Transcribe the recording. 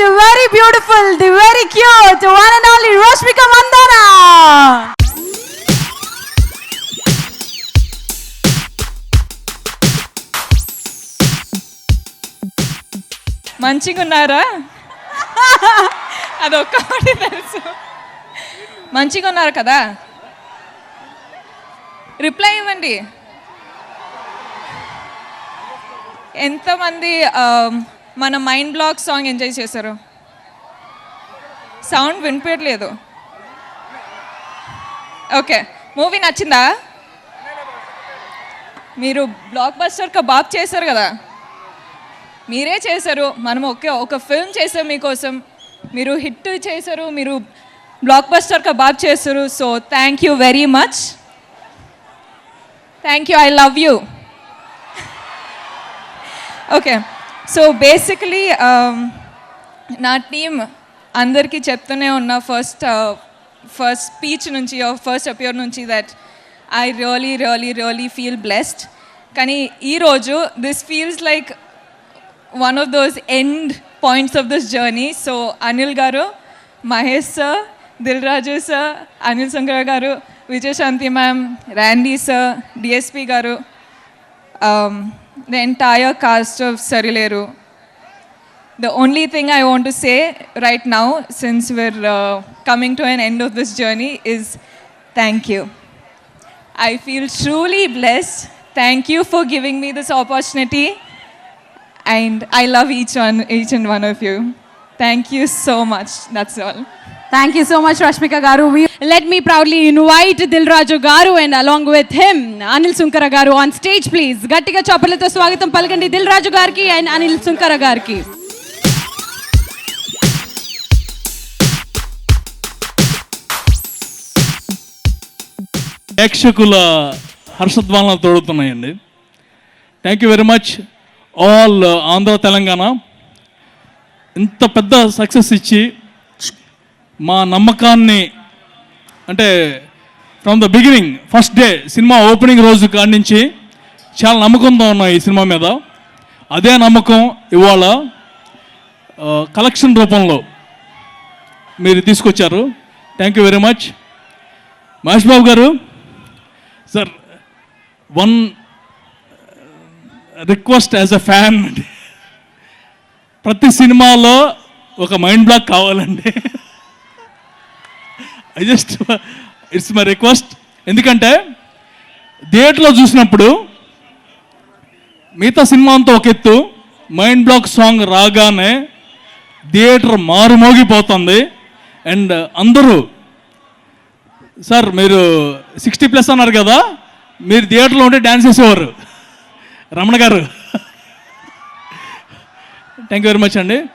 the very beautiful, the very cute, one and only Rashmika Mandanna. మంచిగా ఉన్నారా? అదొక్కటి తెలుసు. మంచిగా ఉన్నారు కదా? రిప్లై ఇవ్వండి. ఎంతమంది మన మైండ్ బ్లాక్ సాంగ్ ఎంజాయ్ చేశారు? సౌండ్ వినిపించట్లేదు. ఓకే, మూవీ నచ్చిందా? మీరు బ్లాక్ బస్టర్ బాప్ చేశారు కదా, మీరే చేశారు. మనం ఒక ఫిల్మ్ చేసాం మీకోసం, మీరు హిట్ చేశారు, మీరు బ్లాక్ బస్టర్ బాప్ చేశారు. So thank you very much. Thank you, I love you. Okay, so basically నా టీం అందరికీ చెప్తూనే ఉన్నా ఫస్ట్ స్పీచ్ నుంచి, ఫస్ట్ అపియర్ నుంచి, that I really really really feel blessed. కానీ ఈరోజు this feels like one of those end points of this journey. So Anil garu, Mahesh sir, Dilraju sir, Anil Sunkara garu, Vijay Shanti ma'am, Randy sir, DSP garu, the entire cast of Sarileru. The only thing I want to say right now, since we're coming to an end of this journey, is thank you. I feel truly blessed. Thank you for giving me this opportunity. And I love each and one of you. Thank you so much. That's all. Thank you so much, Rashmika garu. Let me proudly invite Dilraju garu and along with him Anil Sunkara garu on stage, please. Gattiga chappalato swagatam palakandi Dilraju gariki and Anil Sunkara gariki. ప్రేక్షకుల హర్షధ్వానాలు తోడుతున్నాయండి. Thank you very much all Andhra Telangana. ఇంత పెద్ద success ఇచ్చి మా నమ్మకాన్ని, అంటే from the beginning first day cinema opening రోజు కాడి నుంచి చాలా నమ్మకంతో ఉన్నాం ఈ సినిమా మీద. అదే నమ్మకం ఇవాళ కలెక్షన్ రూపంలో మీరు తీసుకొచ్చారు. Thank you very much. Mahesh Babu గారు sir, one request as a fan, ప్రతి సినిమాలో ఒక మైండ్ బ్లాక్ కావాలండి. It's my request. ఎందుకంటే థియేటర్లో చూసినప్పుడు మిగతా సినిమా అంతా ఒక ఎత్తు, మైండ్ బ్లాక్ సాంగ్ రాగానే థియేటర్ మారుమోగిపోతుంది. అండ్ అందరూ, సార్ మీరు 60+ అన్నారు కదా, మీరు థియేటర్లో ఉంటే డ్యాన్స్ చేసేవారు రమణ గారు. థ్యాంక్ యూ వెరీ మచ్ అండి.